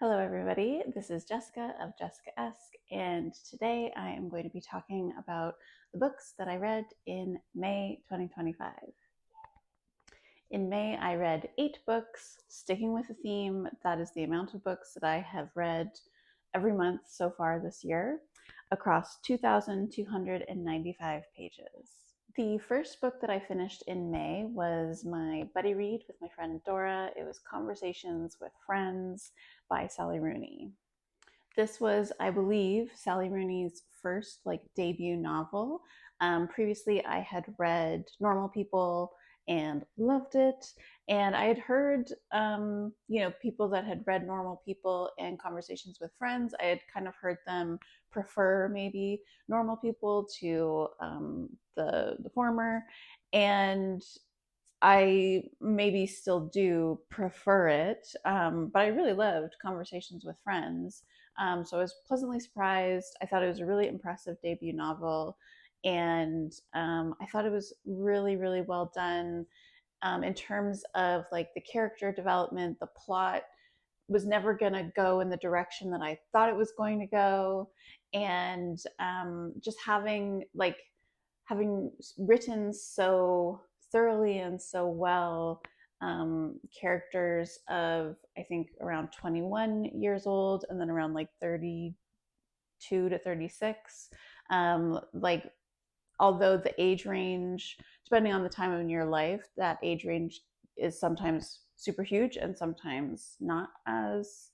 Hello, everybody. This is Jessica of Jessica-esque, and today I am going to be talking about the books that I read in May 2025. In May, I read 8 books, sticking with the theme. That is the amount of books that I have read every month so far this year across 2,295 pages. The first book that I finished in May was my buddy read with my friend Dora. It was Conversations with Friends by Sally Rooney. This was, I believe, Sally Rooney's first debut novel. Previously, I had read Normal People and loved it, and I had heard, people that had read Normal People and Conversations with Friends. I had kind of heard them prefer maybe Normal People to the former, and I maybe still do prefer it, but I really loved Conversations with Friends. So I was pleasantly surprised. I thought it was a really impressive debut novel, and I thought it was really, really well done in terms of the character development. The plot was never going to go in the direction that I thought it was going to go, and just having written so thoroughly and so well characters of I think around 21 years old and then around 32 to 36. Like although the age range, depending on the time in your life, that age range is sometimes super huge and sometimes not as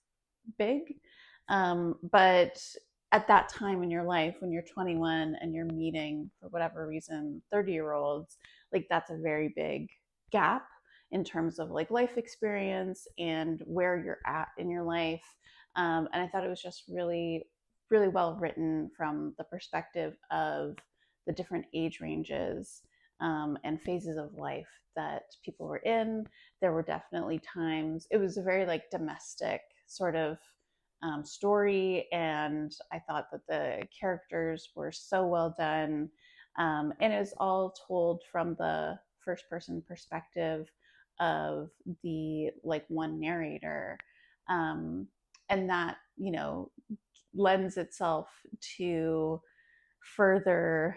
big. But at that time in your life, when you're 21 and you're meeting, for whatever reason, 30-year-olds, that's a very big gap in terms of life experience and where you're at in your life. And I thought it was just really, really well written from the perspective of the different age ranges and phases of life that people were in. There were definitely times, it was a very domestic sort of story, and I thought that the characters were so well done. And it was all told from the first person perspective of the one narrator. And that, lends itself to further,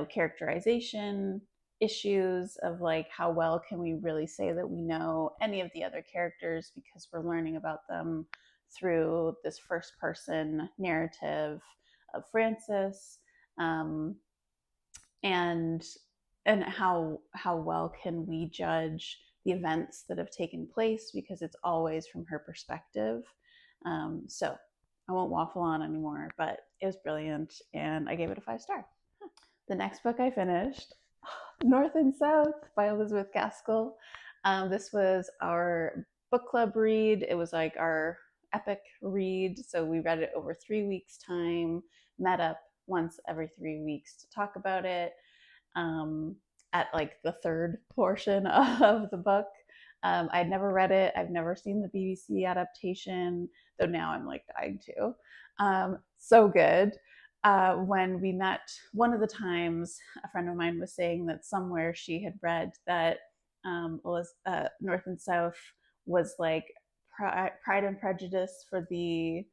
characterization issues of how well can we really say that we know any of the other characters because we're learning about them through this first person narrative of Frances. um, and how well can we judge the events that have taken place because it's always from her perspective. So I won't waffle on anymore, but it was brilliant and I gave it a 5 star. The next book I finished, North and South by Elizabeth Gaskell. This was our book club read. It was our epic read. So we read it over 3 weeks' time, met up once every 3 weeks to talk about it. At the third portion of the book, I'd never read it. I've never seen the BBC adaptation, though now I'm dying to. So good. When we met, one of the times a friend of mine was saying that somewhere she had read that North and South was Pride and Prejudice for the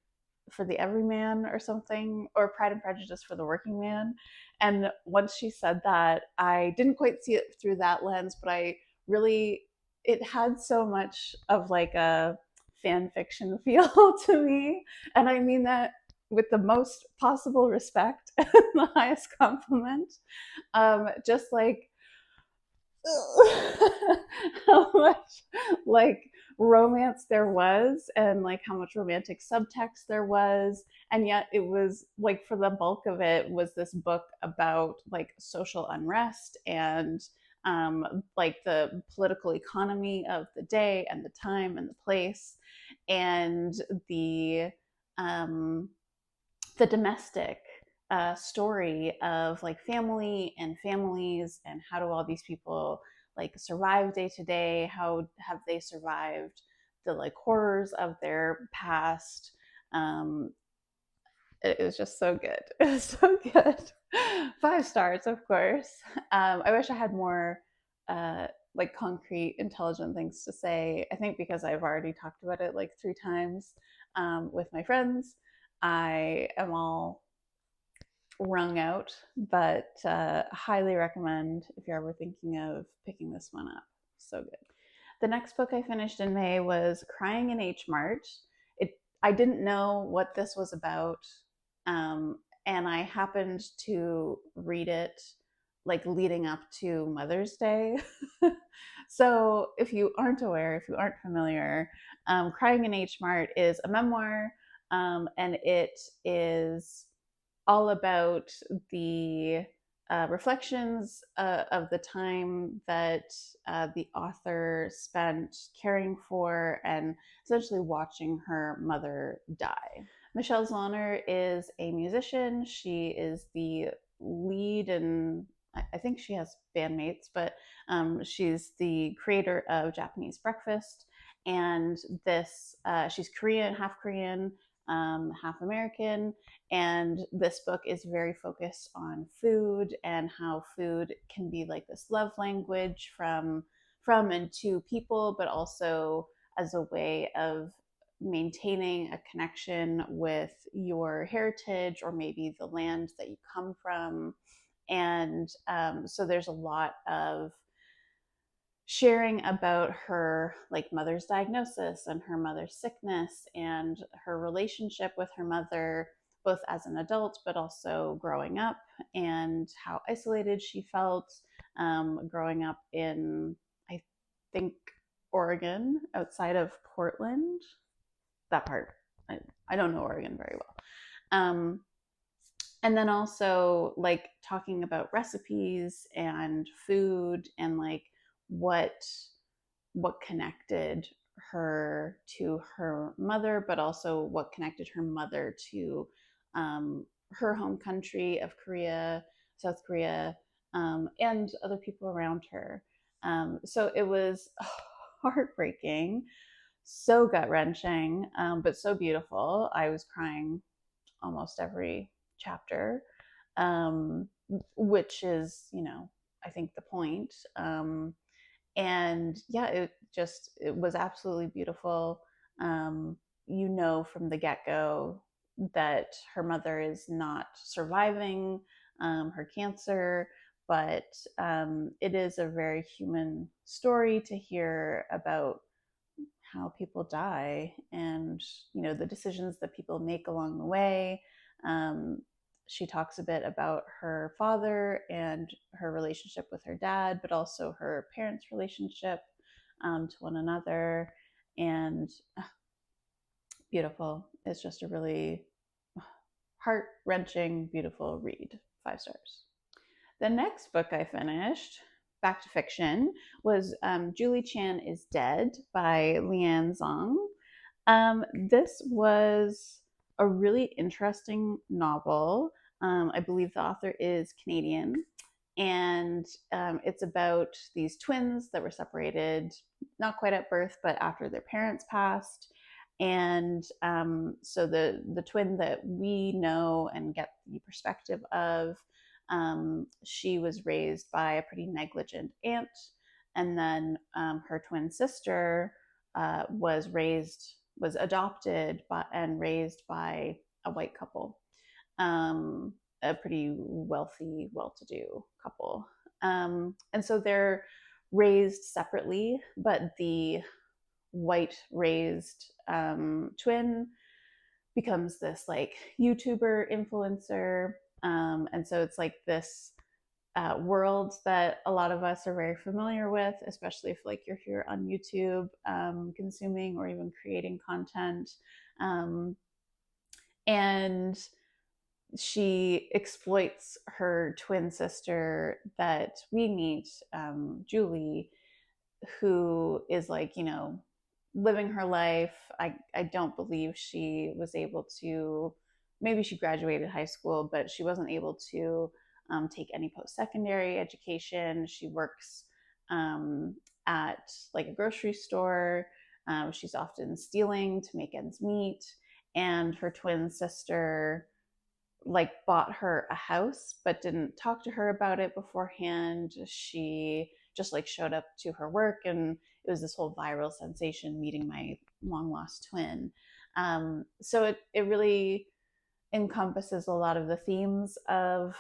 everyman or something, or Pride and Prejudice for the working man. And once she said that, I didn't quite see it through that lens, but I really, it had so much of a fan fiction feel to me. And I mean that with the most possible respect and the highest compliment. Just how much romance there was and how much romantic subtext there was, and yet it was for the bulk of it was this book about social unrest and the political economy of the day and the time and the place, and um, the domestic story of family and families, and how do all these people survive day to day, how have they survived the horrors of their past. It was just so good. It was so good. 5 stars, of course. I wish I had more concrete, intelligent things to say. I think because I've already talked about it 3 times, with my friends. I am all wrung out, but highly recommend if you're ever thinking of picking this one up. So good. The next book I finished in May was Crying in H Mart. I didn't know what this was about, and I happened to read it like leading up to Mother's Day. So if you aren't aware, if you aren't familiar, Crying in H Mart is a memoir, and it is all about the reflections of the time that the author spent caring for and essentially watching her mother die. Michelle Zauner is a musician. She is the lead, and I think she has bandmates, but she's the creator of Japanese Breakfast. And this, she's Korean, half American, and this book is very focused on food and how food can be like this love language and to people, but also as a way of maintaining a connection with your heritage or maybe the land that you come from. And so there's a lot of sharing about her like mother's diagnosis and her mother's sickness and her relationship with her mother, both as an adult but also growing up, and how isolated she felt growing up in, I think, Oregon, outside of Portland. That part, I don't know Oregon very well. And then also like talking about recipes and food and like what what connected her to her mother, but also what connected her mother to her home country of Korea, South Korea, and other people around her. So it was heartbreaking, so gut wrenching, but so beautiful. I was crying almost every chapter, which is, I think the point. And yeah, it was absolutely beautiful. From the get go that her mother is not surviving her cancer, but it is a very human story to hear about how people die and the decisions that people make along the way. um, she talks a bit about her father and her relationship with her dad, but also her parents' relationship to one another. And beautiful. It's just a really heart-wrenching, beautiful read. 5 stars. The next book I finished, back to fiction, was Julie Chan is Dead by Leanne Zong. This was a really interesting novel. I believe the author is Canadian, and it's about these twins that were separated, not quite at birth, but after their parents passed. And so the twin that we know and get the perspective of, she was raised by a pretty negligent aunt, and then her twin sister was adopted and raised by a white couple, a pretty wealthy, well-to-do couple, and so they're raised separately. But the white raised twin becomes this like YouTuber influencer, and so it's like this world that a lot of us are very familiar with, especially if like you're here on YouTube, consuming or even creating content. And she exploits her twin sister that we meet, Julie, who is like, living her life. I don't believe she was able to, maybe she graduated high school, but she wasn't able to take any post secondary education. She works at like a grocery store. She's often stealing to make ends meet. And her twin sister like bought her a house but didn't talk to her about it beforehand. She just like showed up to her work, and it was this whole viral sensation, meeting my long lost twin. So it really encompasses a lot of the themes of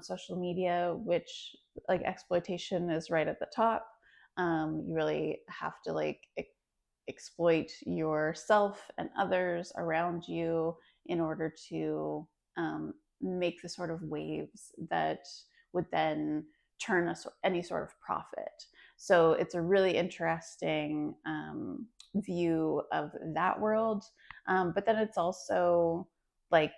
social media, which like exploitation is right at the top. You really have to like exploit yourself and others around you in order to make the sort of waves that would then turn any sort of profit. So it's a really interesting view of that world. But then it's also like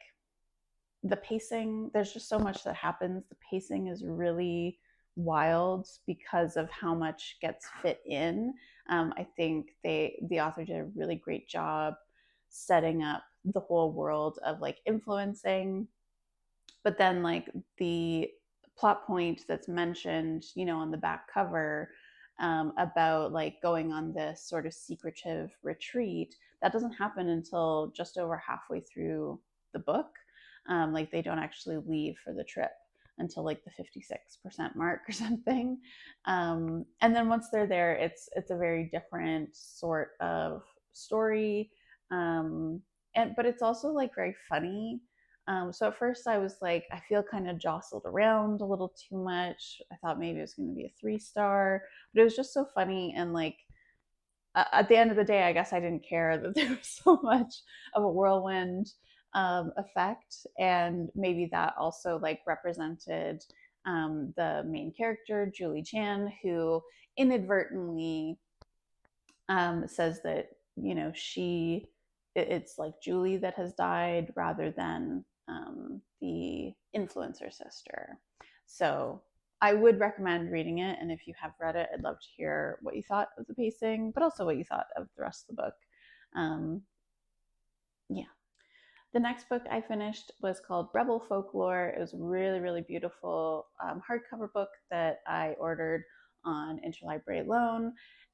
the pacing, there's just so much that happens. The pacing is really wild because of how much gets fit in. I think the author did a really great job setting up the whole world of like influencing, but then like the plot point that's mentioned, on the back cover, about like going on this sort of secretive retreat, that doesn't happen until just over halfway through the book. Like they don't actually leave for the trip until like the 56% mark or something. And then once they're there, it's a very different sort of story. But it's also like very funny. So at first I was like, I feel kind of jostled around a little too much. I thought maybe it was going to be a 3-star, but it was just so funny. And like at the end of the day, I guess I didn't care that there was so much of a whirlwind effect. And maybe that also like represented the main character, Julie Chan, who inadvertently says that, it's like Julie that has died rather than the influencer sister. So I would recommend reading it. And if you have read it, I'd love to hear what you thought of the pacing, but also what you thought of the rest of the book. Um, yeah. The next book I finished was called Rebel Folklore. It was a really, really beautiful hardcover book that I ordered on Interlibrary Loan.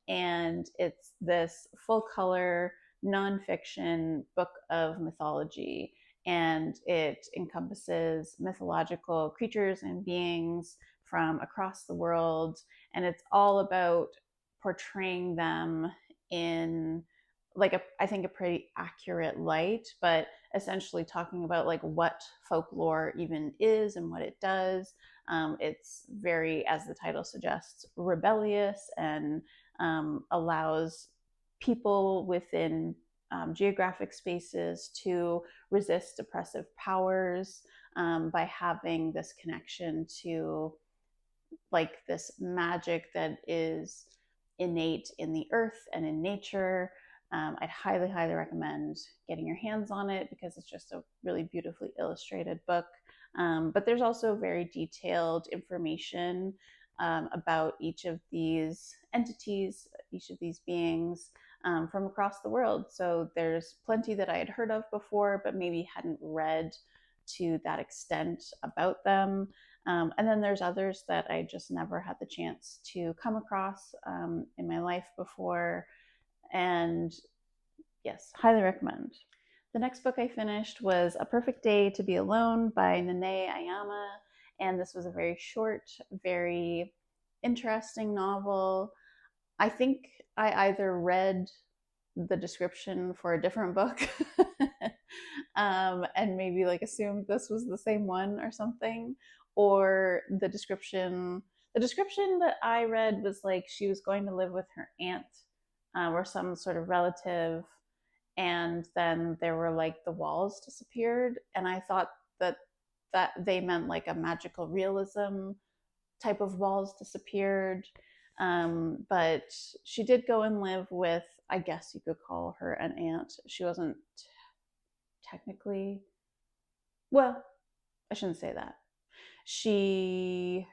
And it's this full color nonfiction book of mythology. And it encompasses mythological creatures and beings from across the world. And it's all about portraying them in like I think a pretty accurate light, but essentially talking about like what folklore even is and what it does. It's very, as the title suggests, rebellious, and allows people within geographic spaces to resist oppressive powers by having this connection to like this magic that is innate in the earth and in nature. I'd highly, highly recommend getting your hands on it because it's just a really beautifully illustrated book. But there's also very detailed information about each of these entities, each of these beings from across the world. So there's plenty that I had heard of before, but maybe hadn't read to that extent about them. And then there's others that I just never had the chance to come across in my life before. And yes, highly recommend. The next book I finished was A Perfect Day to Be Alone by Nanae Ayama. And this was a very short, very interesting novel. I think I either read the description for a different book and maybe like assumed this was the same one or something, or the description that I read was like she was going to live with her aunt or some sort of relative, and then there were like the walls disappeared, and I thought that they meant like a magical realism type of walls disappeared. But she did go and live with, I guess you could call her an aunt. She wasn't technically, well, I shouldn't say that. She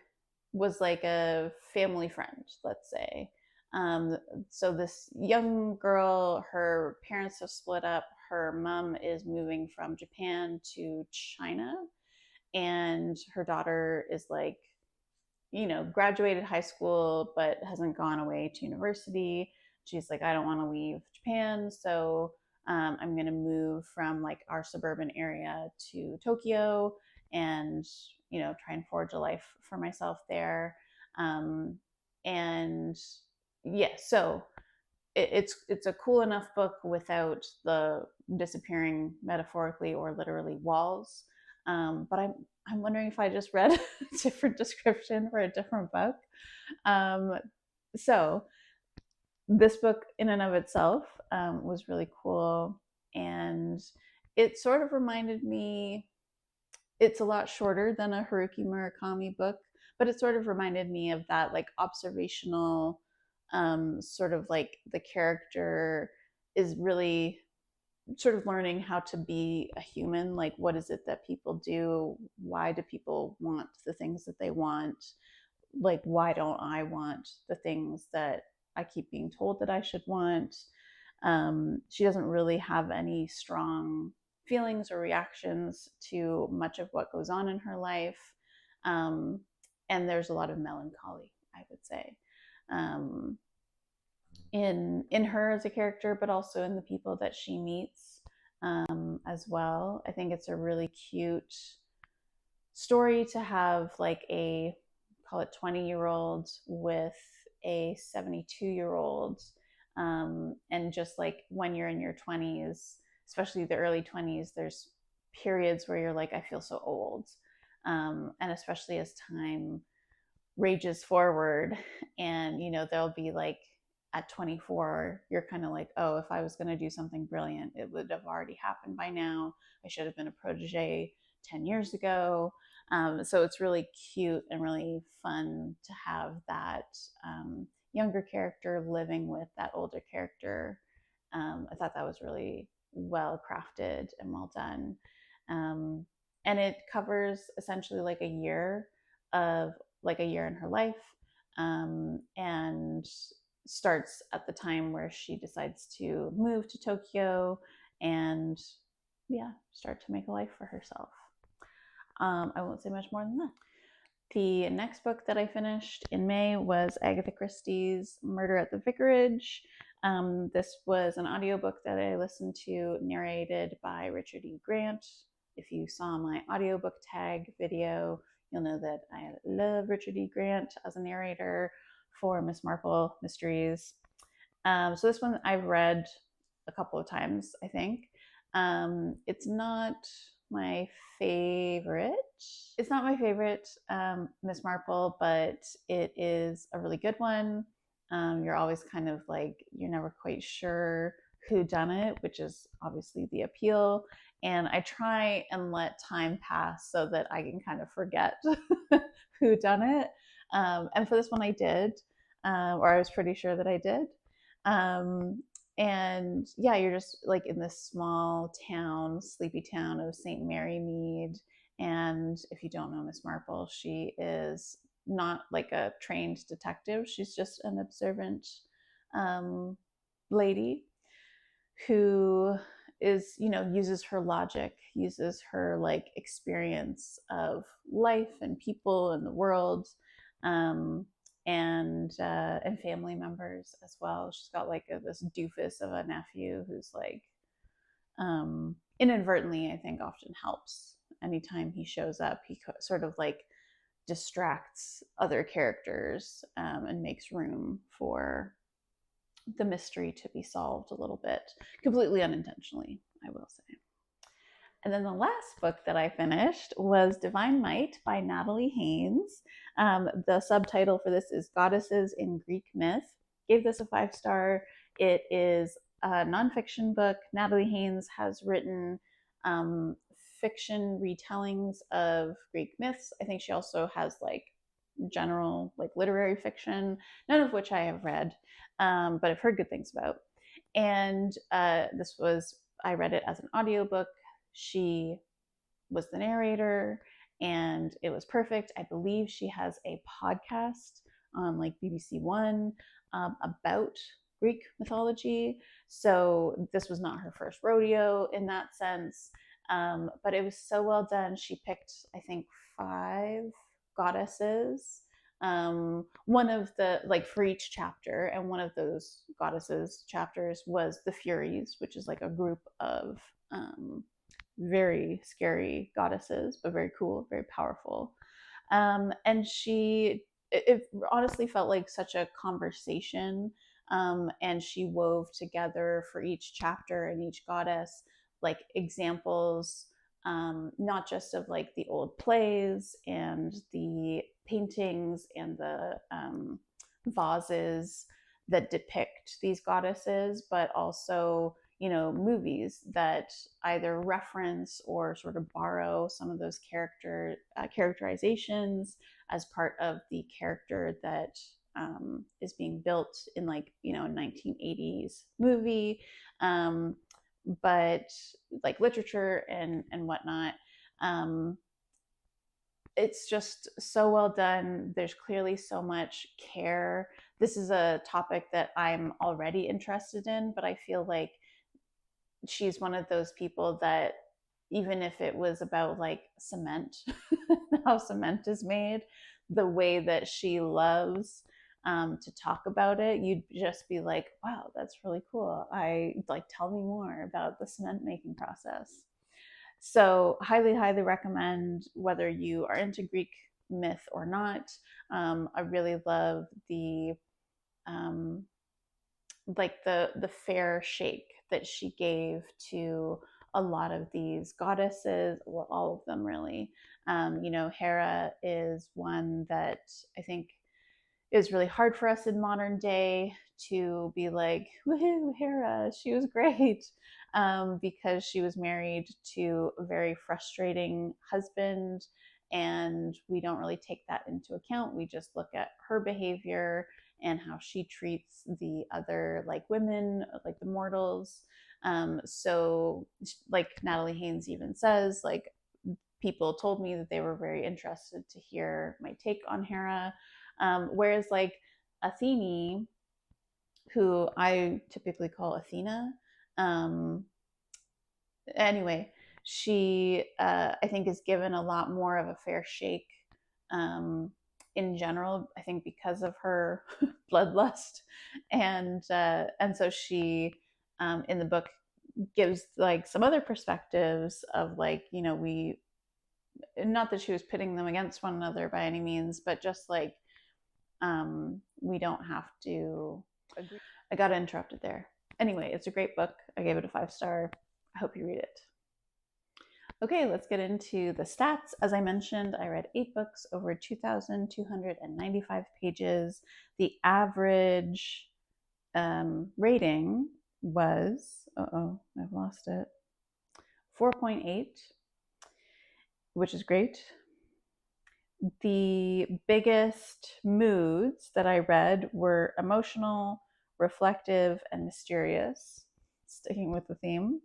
was like a family friend, let's say. Um, so this young girl, her parents have split up. Her mom is moving from Japan to China, and her daughter is like, graduated high school but hasn't gone away to university. She's like, I don't want to leave Japan, so I'm going to move from like our suburban area to Tokyo and, try and forge a life for myself there. And yeah, so it's a cool enough book without the disappearing metaphorically or literally walls. But I'm wondering if I just read a different description for a different book. Um, so this book in and of itself was really cool, and it sort of reminded me. It's a lot shorter than a Haruki Murakami book, but it sort of reminded me of that like observational sort of like the character is really sort of learning how to be a human. Like, what is it that people do? Why do people want the things that they want? Like, why don't I want the things that I keep being told that I should want? She doesn't really have any strong feelings or reactions to much of what goes on in her life. Um, and there's a lot of melancholy, I would say, um, in her as a character, but also in the people that she meets as well. I think it's a really cute story to have like a call it 20-year-old with a 72-year-old, and just like when you're in your 20s, especially the early 20s, there's periods where you're like, I feel so old, and especially as time rages forward, and there'll be like at 24 you're kind of like, oh, if I was going to do something brilliant, it would have already happened by now. I should have been a protege 10 years ago. So it's really cute and really fun to have that younger character living with that older character. I thought that was really well crafted and well done. um, and it covers essentially like a year in her life, and starts at the time where she decides to move to Tokyo and, yeah, start to make a life for herself. I won't say much more than that. The next book that I finished in May was Agatha Christie's Murder at the Vicarage. This was an audiobook that I listened to, narrated by Richard E. Grant. If you saw my audiobook tag video, you'll know that I love Richard E. Grant as a narrator for Miss Marple Mysteries. So this one I've read a couple of times, I think. It's not my favorite. It's not my favorite Miss Marple, but it is a really good one. You're always kind of like, you're never quite sure who done it, which is obviously the appeal. And I try and let time pass so that I can kind of forget who done it. And for this one, I did, or I was pretty sure that I did. Um, and yeah, you're just like in this small town, sleepy town of St. Mary Mead. And if you don't know Miss Marple, she is not like a trained detective. She's just an observant um, lady who uses her logic, uses her like experience of life and people and the world, um, and family members as well. She's got like this doofus of a nephew who's like, inadvertently, I think, often helps. Anytime he shows up, he sort of like distracts other characters, and makes room for the mystery to be solved a little bit, completely unintentionally, I will say. And then the last book that I finished was Divine Might by Natalie Haynes. The subtitle for this is Goddesses in Greek Myth. Gave this a 5-star. It is a nonfiction book. Natalie Haynes has written fiction retellings of Greek myths. I think she also has like general like literary fiction, none of which I have read, but I've heard good things about. And I read it as an audiobook. She was the narrator, and it was perfect. I believe she has a podcast on like BBC One about Greek mythology. So this was not her first rodeo in that sense. But it was so well done. She picked, I think, 5 goddesses. One of the, like, for each chapter, and one of those goddesses chapters was the Furies, which is like a group of very scary goddesses, but very cool, very powerful. And it honestly felt like such a conversation And she wove together for each chapter and each goddess like examples, not just of like the old plays and the paintings and the vases that depict these goddesses, but also, you know, movies that either reference or sort of borrow some of those characterizations as part of the character that is being built in, like, you know, a 1980s movie, but like literature and whatnot. Um, it's just so well done. There's clearly so much care. This is a topic that I'm already interested in, but I feel like she's one of those people that, even if it was about like cement, how cement is made, the way that she loves to talk about it, you'd just be like, wow, that's really cool. I like, tell me more about the cement making process. So, highly recommend, whether you are into Greek myth or not. I really love the um, like the fair shake that she gave to a lot of these goddesses, well, all of them really. You know, Hera is one that I think is really hard for us in modern day to be like, woohoo, Hera, she was great, because she was married to a very frustrating husband, and we don't really take that into account. We just look at her behavior and how she treats the other like women, like the mortals. So, like Natalie Haynes even says, like, people told me that they were very interested to hear my take on Hera. Whereas like Athene, who I typically call Athena, um, anyway, she I think is given a lot more of a fair shake, um, in general. I think because of her bloodlust, and so she, in the book, gives like some other perspectives of, like, you know, we, not that she was pitting them against one another by any means, but just like, we don't have to agree. I got interrupted there. Anyway, it's a great book. I gave it a 5-star. I hope you read it. Okay, let's get into the stats. As I mentioned, I read 8 books over 2,295 pages. The average rating was, I've lost it, 4.8, which is great. The biggest moods that I read were emotional, reflective, and mysterious, sticking with the theme.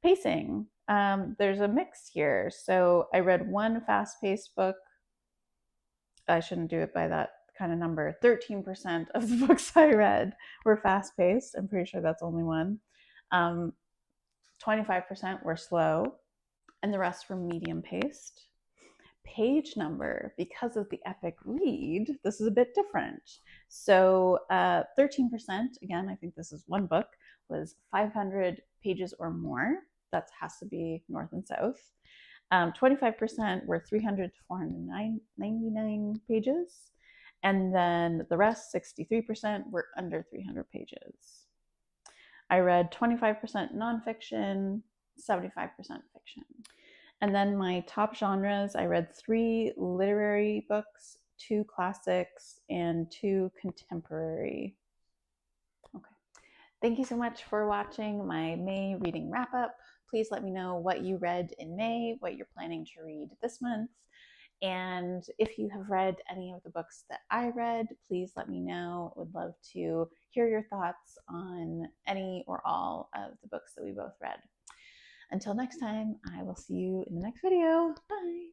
Pacing. There's a mix here. So I read one fast paced book. I shouldn't do it by that kind of number. 13% of the books I read were fast paced. I'm pretty sure that's only one. 25% were slow, and the rest were medium paced. Page number, because of the epic read, this is a bit different. So 13%, again, I think this is one book, was 500 pages or more. That has to be north and south. 25% were 300 to 499 pages. And then the rest, 63%, were under 300 pages. I read 25% nonfiction, 75% fiction. And then my top genres, I read 3 literary books, 2 classics, and 2 contemporary. Okay. Thank you so much for watching my May reading wrap up. Please let me know what you read in May, what you're planning to read this month. And if you have read any of the books that I read, please let me know. I would love to hear your thoughts on any or all of the books that we both read. Until next time, I will see you in the next video. Bye.